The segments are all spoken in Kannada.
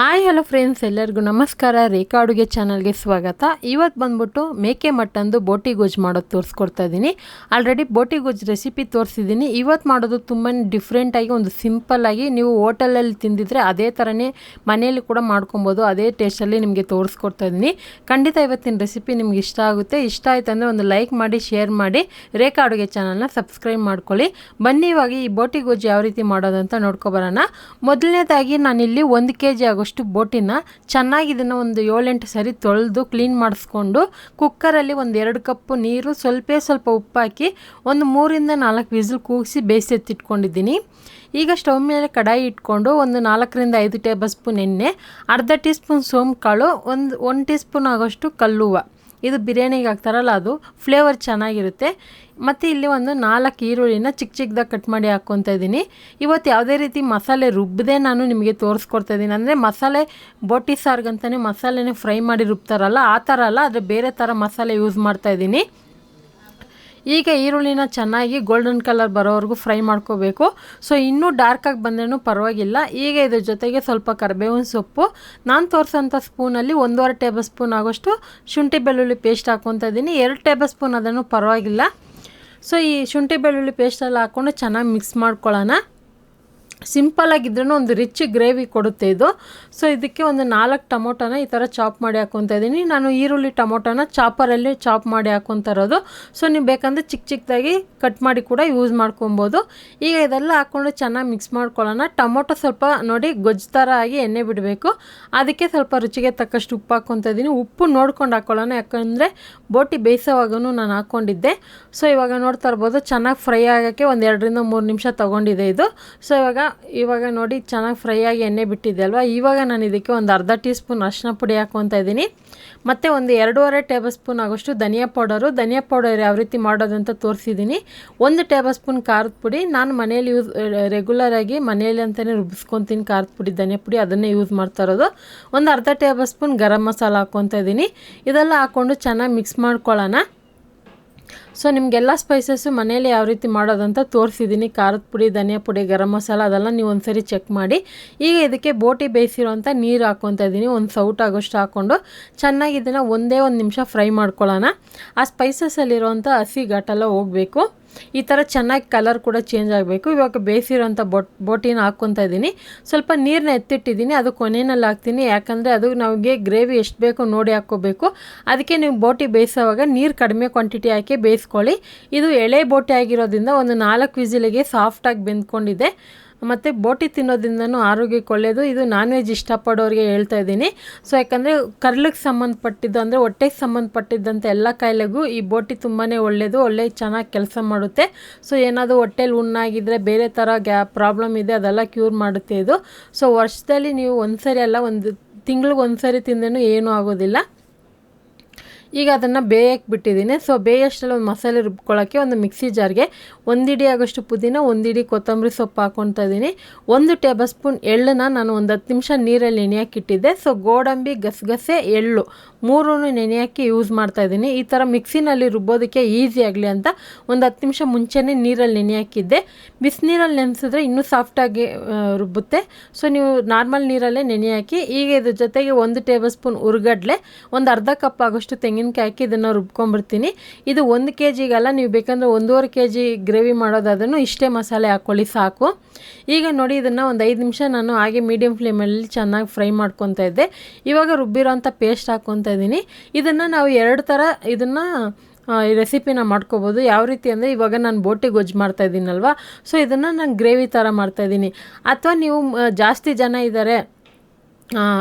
ಹಾಯ್ ಹಲೋ ಫ್ರೆಂಡ್ಸ್, ಎಲ್ಲರಿಗೂ ನಮಸ್ಕಾರ. ರೇಖಾ ಅಡುಗೆ ಚಾನಲ್ಗೆ ಸ್ವಾಗತ. ಇವತ್ತು ಬಂದ್ಬಿಟ್ಟು ಮೇಕೆ ಮಟನ್ದು ಬೋಟಿ ಗೊಜ್ಜು ಮಾಡೋದು ತೋರಿಸ್ಕೊಡ್ತಾ ಇದ್ದೀನಿ. ಆಲ್ರೆಡಿ ಬೋಟಿ ಗೊಜ್ಜು ರೆಸಿಪಿ ತೋರಿಸಿದ್ದೀನಿ. ಇವತ್ತು ಮಾಡೋದು ತುಂಬಾ ಡಿಫ್ರೆಂಟಾಗಿ, ಒಂದು ಸಿಂಪಲ್ಲಾಗಿ ನೀವು ಹೋಟೆಲಲ್ಲಿ ತಿಂದಿದ್ರೆ ಅದೇ ಥರನೇ ಮನೆಯಲ್ಲಿ ಕೂಡ ಮಾಡ್ಕೊಬೋದು. ಅದೇ ಟೇಸ್ಟಲ್ಲಿ ನಿಮಗೆ ತೋರಿಸ್ಕೊಡ್ತಾ ಇದ್ದೀನಿ. ಖಂಡಿತ ಇವತ್ತಿನ ರೆಸಿಪಿ ನಿಮ್ಗೆ ಇಷ್ಟ ಆಗುತ್ತೆ. ಇಷ್ಟ ಆಯ್ತು ಅಂದರೆ ಒಂದು ಲೈಕ್ ಮಾಡಿ, ಶೇರ್ ಮಾಡಿ, ರೇಖಾ ಅಡುಗೆ ಚಾನಲ್ನ ಸಬ್ಸ್ಕ್ರೈಬ್ ಮಾಡ್ಕೊಳ್ಳಿ. ಬನ್ನಿ ಇವಾಗ ಈ ಬೋಟಿ ಗೊಜ್ಜು ಯಾವ ರೀತಿ ಮಾಡೋದಂತ ನೋಡ್ಕೊಬರೋಣ. ಮೊದಲನೇದಾಗಿ ನಾನಿಲ್ಲಿ 1 kg ಆಗೋಷ್ಟು ಬೋಟಿನ ಚೆನ್ನಾಗಿ ಇದನ್ನು ಒಂದು 7-8 ಸರಿ ತೊಳೆದು ಕ್ಲೀನ್ ಮಾಡಿಸ್ಕೊಂಡು ಕುಕ್ಕರಲ್ಲಿ ಒಂದು 2 ಕಪ್ ನೀರು, ಸ್ವಲ್ಪ ಉಪ್ಪು ಹಾಕಿ ಒಂದು 3-4 ವಿಸಿಲ್ ಕೂಗಿಸಿ ಬೇಯಿಸಿಟ್ಟಿಟ್ಕೊಂಡಿದ್ದೀನಿ. ಈಗ ಸ್ಟವ್ ಮೇಲೆ ಕಡಾಯಿ ಇಟ್ಕೊಂಡು ಒಂದು 4-5 ಟೇಬಲ್ ಸ್ಪೂನ್ ಎಣ್ಣೆ, ಅರ್ಧ ಟೀ ಸ್ಪೂನ್ ಸೋಂಪು ಕಾಳು, ಒಂದು ಟೀ ಸ್ಪೂನ್ ಆಗೋಷ್ಟು ಕಲ್ಲುವ, ಇದು ಬಿರಿಯಾನಿಗೆ ಹಾಕ್ತಾರಲ್ಲ ಅದು ಫ್ಲೇವರ್ ಚೆನ್ನಾಗಿರುತ್ತೆ. ಮತ್ತು ಇಲ್ಲಿ ಒಂದು 4 ಈರುಳ್ಳಿನ ಚಿಕ್ಕದಾಗಿ ಕಟ್ ಮಾಡಿ ಹಾಕ್ಕೊತಾ ಇದ್ದೀನಿ. ಇವತ್ತು ಯಾವುದೇ ರೀತಿ ಮಸಾಲೆ ರುಬ್ಬದೆ ನಾನು ನಿಮಗೆ ತೋರಿಸ್ಕೊಡ್ತಾ ಇದ್ದೀನಿ. ಅಂದರೆ ಮಸಾಲೆ ಬೋಟಿ ಸಾರಿಗಂತಲೇ ಮಸಾಲೆನೇ ಫ್ರೈ ಮಾಡಿ ರುಬ್ತಾರಲ್ಲ ಆ ಥರ ಅಲ್ಲ, ಆದರೆ ಬೇರೆ ಥರ ಮಸಾಲೆ ಯೂಸ್ ಮಾಡ್ತಾಯಿದ್ದೀನಿ. ಈಗ ಈರುಳ್ಳಿನ ಚೆನ್ನಾಗಿ ಗೋಲ್ಡನ್ ಕಲರ್ ಬರೋವರೆಗೂ ಫ್ರೈ ಮಾಡ್ಕೋಬೇಕು. ಸೊ ಇನ್ನೂ ಡಾರ್ಕಾಗಿ ಬಂದ್ರೂ ಪರವಾಗಿಲ್ಲ. ಈಗ ಇದ್ರ ಜೊತೆಗೆ ಸ್ವಲ್ಪ ಕರಿಬೇವಿನ ಸೊಪ್ಪು, ನಾನು ತೋರಿಸೋಂಥ ಸ್ಪೂನಲ್ಲಿ 1.5 ಟೇಬಲ್ ಸ್ಪೂನ್ ಆಗೋಷ್ಟು ಶುಂಠಿ ಬೆಳ್ಳುಳ್ಳಿ ಪೇಸ್ಟ್ ಹಾಕ್ಕೊತಾ ಇದ್ದೀನಿ. 2 ಟೇಬಲ್ ಸ್ಪೂನ್ ಅದನ್ನು ಪರವಾಗಿಲ್ಲ. ಸೊ ಈ ಶುಂಠಿ ಬೆಳ್ಳುಳ್ಳಿ ಪೇಸ್ಟೆಲ್ಲ ಹಾಕ್ಕೊಂಡು ಚೆನ್ನಾಗಿ ಮಿಕ್ಸ್ ಮಾಡ್ಕೊಳ್ಳೋಣ. ಸಿಂಪಲಾಗಿದ್ರೂ ಒಂದು ರಿಚ್ ಗ್ರೇವಿ ಕೊಡುತ್ತೆ ಇದು. ಸೊ ಇದಕ್ಕೆ ಒಂದು 4 ಟೊಮೊಟೊನ ಈ ಥರ ಚಾಪ್ ಮಾಡಿ ಹಾಕ್ಕೊತಾ ಇದ್ದೀನಿ. ನಾನು ಈರುಳ್ಳಿ ಟೊಮೊಟೊನ ಚಾಪರಲ್ಲಿ ಚಾಪ್ ಮಾಡಿ ಹಾಕ್ಕೊತಾ ಇರೋದು. ಸೊ ನೀವು ಬೇಕಂದರೆ ಚಿಕ್ಕದಾಗಿ ಕಟ್ ಮಾಡಿ ಕೂಡ ಯೂಸ್ ಮಾಡ್ಕೊಬೋದು. ಈಗ ಇದೆಲ್ಲ ಹಾಕ್ಕೊಂಡು ಚೆನ್ನಾಗಿ ಮಿಕ್ಸ್ ಮಾಡ್ಕೊಳ್ಳೋಣ. ಟೊಮೊಟೊ ಸ್ವಲ್ಪ ನೋಡಿ ಗೊಜ್ಜು ಥರ ಆಗಿ ಎಣ್ಣೆ ಬಿಡಬೇಕು. ಅದಕ್ಕೆ ಸ್ವಲ್ಪ ರುಚಿಗೆ ತಕ್ಕಷ್ಟು ಉಪ್ಪು ಹಾಕ್ಕೊತಾ ಇದ್ದೀನಿ. ಉಪ್ಪು ನೋಡ್ಕೊಂಡು ಹಾಕ್ಕೊಳ್ಳೋಣ, ಯಾಕಂದರೆ ಬೋಟಿ ಬೇಯಿಸೋವಾಗೂ ನಾನು ಹಾಕ್ಕೊಂಡಿದ್ದೆ. ಸೊ ಇವಾಗ ನೋಡ್ತಾ ಇರ್ಬೋದು ಚೆನ್ನಾಗಿ ಫ್ರೈ ಆಗೋಕ್ಕೆ ಒಂದು 2-3 ನಿಮಿಷ ತೊಗೊಂಡಿದೆ ಇದು. ಸೊ ಇವಾಗ ನೋಡಿ ಚೆನ್ನಾಗಿ ಫ್ರೈ ಆಗಿ ಎಣ್ಣೆ ಬಿಟ್ಟಿದೆ ಅಲ್ವಾ. ಇವಾಗ ನಾನು ಇದಕ್ಕೆ ಒಂದು ಅರ್ಧ ಟೀ ಸ್ಪೂನ್ ಅರಿಶಿನ ಪುಡಿ ಹಾಕ್ಕೊತಾ ಇದ್ದೀನಿ. ಮತ್ತು ಒಂದು 2.5 ಟೇಬಲ್ ಸ್ಪೂನ್ ಆಗೋಷ್ಟು ಧನಿಯಾ ಪೌಡರ್ ಯಾವ ರೀತಿ ಮಾಡೋದಂತ ತೋರಿಸಿದ್ದೀನಿ. 1 ಟೇಬಲ್ ಸ್ಪೂನ್ ಖಾರದ ಪುಡಿ, ನಾನು ಮನೇಲಿ ರೆಗ್ಯುಲರಾಗಿ ಮನೆಯಲ್ಲಿ ಅಂತಲೇ ರುಬ್ಬಿಸ್ಕೊತೀನಿ ಖಾರದ ಪುಡಿ, ಧನಿಯಾ ಪುಡಿ ಅದನ್ನೇ ಯೂಸ್ ಮಾಡ್ತಾ ಇರೋದು. ಒಂದು ಅರ್ಧ ಟೇಬಲ್ ಸ್ಪೂನ್ ಗರಂ ಮಸಾಲ ಹಾಕ್ಕೊತಾ ಇದ್ದೀನಿ. ಇದೆಲ್ಲ ಹಾಕ್ಕೊಂಡು ಚೆನ್ನಾಗಿ ಮಿಕ್ಸ್ ಮಾಡ್ಕೊಳ್ಳೋಣ. ಸೊ ನಿಮಗೆಲ್ಲ ಸ್ಪೈಸಸ್ಸು ಮನೇಲಿ ಯಾವ ರೀತಿ ಮಾಡೋದಂತ ತೋರಿಸಿದ್ದೀನಿ. ಖಾರದ ಪುಡಿ, ಧನಿಯಾ ಪುಡಿ, ಗರಂ ಮಸಾಲ ಅದೆಲ್ಲ ನೀವು ಒಂದ್ಸರಿ ಚೆಕ್ ಮಾಡಿ. ಈಗ ಇದಕ್ಕೆ ಬೋಟಿ ಬೇಯಿಸಿರೋಂಥ ನೀರು ಹಾಕ್ಕೊತಾ ಇದ್ದೀನಿ. ಒಂದು ಸೌಟ್ ಆಗೋಷ್ಟು ಹಾಕ್ಕೊಂಡು ಚೆನ್ನಾಗಿ ಇದನ್ನು ಒಂದೇ 1 ನಿಮಿಷ ಫ್ರೈ ಮಾಡ್ಕೊಳ್ಳೋಣ. ಆ ಸ್ಪೈಸಸಲ್ಲಿರೋಂಥ ಹಸಿ ಘಾಟೆಲ್ಲ ಹೋಗಬೇಕು. ಈ ಥರ ಚೆನ್ನಾಗಿ ಕಲರ್ ಕೂಡ ಚೇಂಜ್ ಆಗಬೇಕು. ಇವಾಗ ಬೇಯಿಸಿರೋಂಥ ಬೋಟಿನ ಹಾಕ್ಕೊತಾ ಇದ್ದೀನಿ. ಸ್ವಲ್ಪ ನೀರನ್ನ ಎತ್ತಿಟ್ಟಿದ್ದೀನಿ, ಅದು ಕೊನೆಯಲ್ಲಿ ಹಾಕ್ತೀನಿ. ಯಾಕಂದರೆ ಅದು ನಮಗೆ ಗ್ರೇವಿ ಎಷ್ಟು ಬೇಕೋ ನೋಡಿ ಹಾಕ್ಕೋಬೇಕು. ಅದಕ್ಕೆ ನೀವು ಬೋಟಿ ಬೇಯಿಸೋವಾಗ ನೀರು ಕಡಿಮೆ ಕ್ವಾಂಟಿಟಿ ಹಾಕಿ ಬೇಯಿಸ್ಕೊಳ್ಳಿ. ಇದು ಎಳೆ ಬೋಟಿ ಆಗಿರೋದ್ರಿಂದ ಒಂದು 4 ವಿಸಿಲಿಗೆ ಸಾಫ್ಟಾಗಿ ಬೆಂದ್ಕೊಂಡಿದೆ. ಮತ್ತು ಬೋಟಿ ತಿನ್ನೋದ್ರಿಂದನೂ ಆರೋಗ್ಯಕ್ಕೆ ಒಳ್ಳೆಯದು. ಇದು ನಾನ್ ವೆಜ್ ಇಷ್ಟಪಡೋರಿಗೆ ಹೇಳ್ತಾ ಇದ್ದೀನಿ. ಸೊ ಯಾಕಂದರೆ ಕರ್ಲಿಗೆ ಸಂಬಂಧಪಟ್ಟಿದ್ದು, ಅಂದರೆ ಹೊಟ್ಟೆಗೆ ಸಂಬಂಧಪಟ್ಟಿದ್ದಂಥ ಎಲ್ಲ ಕಾಯಿಲೆಗೂ ಈ ಬೋಟಿ ತುಂಬಾ ಒಳ್ಳೆಯದು, ಚೆನ್ನಾಗಿ ಕೆಲಸ ಮಾಡುತ್ತೆ. ಸೊ ಏನಾದರೂ ಹೊಟ್ಟೆಲಿ ಹುಣ್ಣಾಗಿದ್ದರೆ, ಬೇರೆ ಥರ ಪ್ರಾಬ್ಲಮ್ ಇದೆ, ಅದೆಲ್ಲ ಕ್ಯೂರ್ ಮಾಡುತ್ತೆ ಇದು. ಸೊ ವರ್ಷದಲ್ಲಿ ನೀವು ಒಂದ್ಸರಿ ಅಲ್ಲ, ಒಂದು ತಿಂಗ್ಳಿಗೆ ಒಂದ್ಸರಿ ತಿಂದ್ರೂ ಏನೂ ಆಗೋದಿಲ್ಲ. ಈಗ ಅದನ್ನು ಬೇಯಕ್ಕೆ ಬಿಟ್ಟಿದ್ದೀನಿ. ಸೊ ಬೇಯಷ್ಟರಲ್ಲಿ ಒಂದು ಮಸಾಲೆ ರುಬ್ಕೊಳ್ಳೋಕ್ಕೆ ಒಂದು ಮಿಕ್ಸಿ ಜಾರ್ಗೆ 1 ಇಡಿ ಆಗೋಷ್ಟು ಪುದೀನ, 1 ಇಡಿ ಕೊತ್ತಂಬರಿ ಸೊಪ್ಪು ಹಾಕ್ಕೊತಾ ಇದ್ದೀನಿ. 1 ಟೇಬಲ್ ಸ್ಪೂನ್ ಎಳ್ಳನ್ನ ನಾನು ಒಂದು 10 ನಿಮಿಷ ನೀರಲ್ಲಿ ನೆನೆಯಾಕಿಟ್ಟಿದ್ದೆ. ಸೊ ಗೋಡಂಬಿ, ಗಸಗಸೆ, ಎಳ್ಳು 3 ನೆನೆಯಾಕಿ ಯೂಸ್ ಮಾಡ್ತಾಯಿದ್ದೀನಿ. ಈ ಥರ ಮಿಕ್ಸಿನಲ್ಲಿ ರುಬ್ಬೋದಕ್ಕೆ ಈಸಿ ಆಗಲಿ ಅಂತ ಒಂದು 10 ನಿಮಿಷ ಮುಂಚೆನೇ ನೀರಲ್ಲಿ ನೆನೆಯಾಕಿದ್ದೆ. ಬಿಸಿನೀರಲ್ಲಿ ನೆನೆಸಿದ್ರೆ ಇನ್ನೂ ಸಾಫ್ಟಾಗಿ ರುಬ್ಬುತ್ತೆ. ಸೊ ನೀವು ನಾರ್ಮಲ್ ನೀರಲ್ಲೇ ನೆನೆಯಾಕಿ. ಈಗ ಇದ್ರ ಜೊತೆಗೆ 1 ಟೇಬಲ್ ಸ್ಪೂನ್ ಹುರ್ಗಡ್ಲೆ, ಒಂದು ಅರ್ಧ ಕಪ್ ಆಗೋಷ್ಟು ತೆಂಗಿನಕಾಯಿ ಹಾಕಿ ಇದನ್ನು ರುಬ್ಕೊಂಡ್ಬಿಡ್ತೀನಿ. ಇದು 1 kgಗಲ್ಲ, ನೀವು ಬೇಕಂದರೆ 1.5 kg ಗ್ರೇವಿ ಮಾಡೋದಾದ್ರೂ ಇಷ್ಟೇ ಮಸಾಲೆ ಹಾಕ್ಕೊಳ್ಳಿ ಸಾಕು. ಈಗ ನೋಡಿ ಇದನ್ನು ಒಂದು 5 ನಿಮಿಷ ನಾನು ಹಾಗೆ ಮೀಡಿಯಮ್ ಫ್ಲೇಮಲ್ಲಿ ಚೆನ್ನಾಗಿ ಫ್ರೈ ಮಾಡ್ಕೊತಾ ಇದ್ದೆ. ಇವಾಗ ರುಬ್ಬಿರೋಂಥ ಪೇಸ್ಟ್ ಹಾಕ್ಕೊತಾ ಇದ್ದೀನಿ. ಇದನ್ನು ನಾವು 2 ಥರ ಇದನ್ನು ಈ ರೆಸಿಪಿನ ಮಾಡ್ಕೋಬೋದು. ಯಾವ ರೀತಿ ಅಂದರೆ, ಇವಾಗ ನಾನು ಬೋಟಿ ಗೊಜ್ಜು ಮಾಡ್ತಾಯಿದ್ದೀನಲ್ವ, ಸೊ ಇದನ್ನು ನಾನು ಗ್ರೇವಿ ಥರ ಮಾಡ್ತಾಯಿದ್ದೀನಿ. ಅಥವಾ ನೀವು ಜಾಸ್ತಿ ಜನ ಇದ್ದಾರೆ,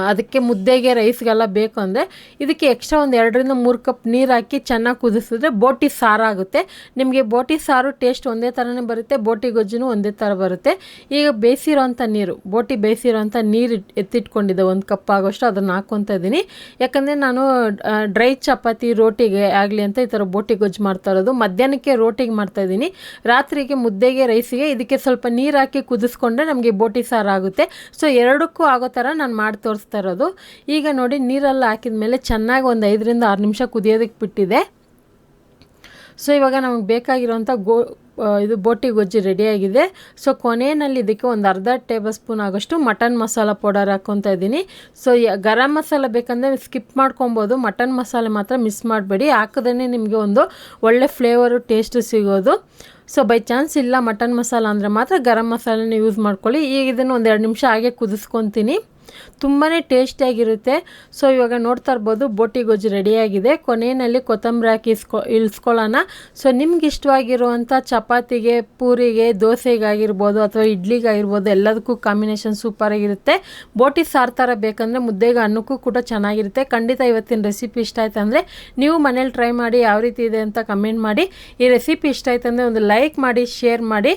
ಅದಕ್ಕೆ ಮುದ್ದೆಗೆ, ರೈಸ್ಗೆಲ್ಲ ಬೇಕು ಅಂದರೆ ಇದಕ್ಕೆ ಎಕ್ಸ್ಟ್ರಾ ಒಂದು 2-3 ಕಪ್ ನೀರು ಹಾಕಿ ಚೆನ್ನಾಗಿ ಕುದಿಸಿದ್ರೆ ಬೋಟಿ ಸಾರು ಆಗುತ್ತೆ. ನಿಮಗೆ ಬೋಟಿ ಸಾರು ಟೇಸ್ಟ್ ಒಂದೇ ಥರನೇ ಬರುತ್ತೆ, ಬೋಟಿ ಗೊಜ್ಜು ಒಂದೇ ಥರ ಬರುತ್ತೆ. ಈಗ ಬೇಯಿಸಿರೋಂಥ ನೀರು, ಬೋಟಿ ಬೇಯಿಸಿರೋಂಥ ನೀರು ಎತ್ತಿಟ್ಕೊಂಡಿದ್ದೆ 1 ಕಪ್ ಆಗೋಷ್ಟು, ಅದನ್ನು ಹಾಕ್ಕೊತಾ ಇದ್ದೀನಿ. ಯಾಕಂದರೆ ನಾನು ಡ್ರೈ ಚಪಾತಿ, ರೋಟಿಗೆ ಆಗಲಿ ಅಂತ ಈ ಥರ ಬೋಟಿ ಗೊಜ್ಜು ಮಾಡ್ತಾ ಇರೋದು. ಮಧ್ಯಾಹ್ನಕ್ಕೆ ರೋಟಿಗೆ ಮಾಡ್ತಾಯಿದ್ದೀನಿ, ರಾತ್ರಿಗೆ ಮುದ್ದೆಗೆ, ರೈಸಿಗೆ ಇದಕ್ಕೆ ಸ್ವಲ್ಪ ನೀರು ಹಾಕಿ ಕುದಿಸ್ಕೊಂಡ್ರೆ ನಮಗೆ ಬೋಟಿ ಸಾರು ಆಗುತ್ತೆ. ಸೊ ಎರಡಕ್ಕೂ ಆಗೋ ಥರ ನಾನು ತೋರಿಸ್ತಾ ಇರೋದು. ಈಗ ನೋಡಿ ನೀರೆಲ್ಲ ಹಾಕಿದ ಮೇಲೆ ಚೆನ್ನಾಗಿ ಒಂದು 5-6 ನಿಮಿಷ ಕುದಿಯೋದಕ್ಕೆ ಬಿಟ್ಟಿದೆ. ಸೊ ಇವಾಗ ನಮಗೆ ಬೇಕಾಗಿರೋಂಥ ಇದು ಬೋಟಿ ಗೊಜ್ಜು ರೆಡಿಯಾಗಿದೆ. ಸೊ ಕೊನೆಯಲ್ಲಿ ಇದಕ್ಕೆ ಒಂದು ಅರ್ಧ ಟೇಬಲ್ ಸ್ಪೂನ್ ಆಗೋಷ್ಟು ಮಟನ್ ಮಸಾಲ ಪೌಡರ್ ಹಾಕ್ಕೊತಾ ಇದ್ದೀನಿ. ಸೊ ಗರಂ ಮಸಾಲ ಬೇಕಂದರೆ ಸ್ಕಿಪ್ ಮಾಡ್ಕೊಬೋದು, ಮಟನ್ ಮಸಾಲೆ ಮಾತ್ರ ಮಿಸ್ ಮಾಡಬೇಡಿ. ಹಾಕಿದ್ರೆ ನಿಮಗೆ ಒಂದು ಒಳ್ಳೆ ಫ್ಲೇವರು ಟೇಸ್ಟು ಸಿಗೋದು. ಸೊ ಬೈ ಚಾನ್ಸ್ ಇಲ್ಲ ಮಟನ್ ಮಸಾಲ ಅಂದರೆ ಮಾತ್ರ ಗರಂ ಮಸಾಲೆನ ಯೂಸ್ ಮಾಡ್ಕೊಳ್ಳಿ. ಈಗ ಇದನ್ನು ಒಂದು 2 ನಿಮಿಷ ಹಾಗೆ ಕುದಿಸ್ಕೊತೀನಿ. ತುಂಬಾ ಟೇಸ್ಟಿಯಾಗಿರುತ್ತೆ. ಸೊ ಇವಾಗ ನೋಡ್ತಾ ಇರ್ಬೋದು ಬೋಟಿ ಗೊಜ್ಜು ರೆಡಿಯಾಗಿದೆ. ಕೊನೆಯಲ್ಲಿ ಕೊತ್ತಂಬರಿ ಹಾಕಿ ಇಳಿಸ್ಕೊಳ್ಳೋಣ. ಸೊ ನಿಮ್ಗೆ ಇಷ್ಟವಾಗಿರುವಂಥ ಚಪಾತಿಗೆ, ಪೂರಿಗೆ, ದೋಸೆಗಾಗಿರ್ಬೋದು ಅಥವಾ ಇಡ್ಲಿಗಾಗಿರ್ಬೋದು ಎಲ್ಲದಕ್ಕೂ ಕಾಂಬಿನೇಷನ್ ಸೂಪರಾಗಿರುತ್ತೆ. ಬೋಟಿ ಸಾರು ಥರ ಬೇಕಂದರೆ ಮುದ್ದೆಗೆ ಅನ್ನಕ್ಕೂ ಕೂಡ ಚೆನ್ನಾಗಿರುತ್ತೆ. ಖಂಡಿತ ಇವತ್ತಿನ ರೆಸಿಪಿ ಇಷ್ಟ ಆಯ್ತು ಅಂದರೆ ನೀವು ಮನೇಲಿ ಟ್ರೈ ಮಾಡಿ ಯಾವ ರೀತಿ ಇದೆ ಅಂತ ಕಮೆಂಟ್ ಮಾಡಿ. ಈ ರೆಸಿಪಿ ಇಷ್ಟ ಆಯ್ತು ಅಂದರೆ ಒಂದು ಲೈಕ್ ಮಾಡಿ, ಶೇರ್ ಮಾಡಿ.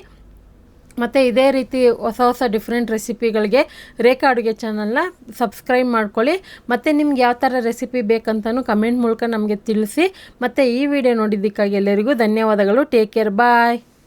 ಮತ್ತು ಇದೇ ರೀತಿ ಹೊಸ ಡಿಫ್ರೆಂಟ್ ರೆಸಿಪಿಗಳಿಗೆ ರೇಖಾ ಅಡುಗೆ ಚಾನಲ್ನ ಸಬ್ಸ್ಕ್ರೈಬ್ ಮಾಡ್ಕೊಳ್ಳಿ. ಮತ್ತು ನಿಮ್ಗೆ ಯಾವ ಥರ ರೆಸಿಪಿ ಬೇಕಂತಲೂ ಕಮೆಂಟ್ ಮೂಲಕ ನಮಗೆ ತಿಳಿಸಿ. ಮತ್ತು ಈ ವಿಡಿಯೋ ನೋಡಿದ್ದಕ್ಕಾಗಿ ಎಲ್ಲರಿಗೂ ಧನ್ಯವಾದಗಳು. ಟೇಕ್ ಕೇರ್, ಬಾಯ್.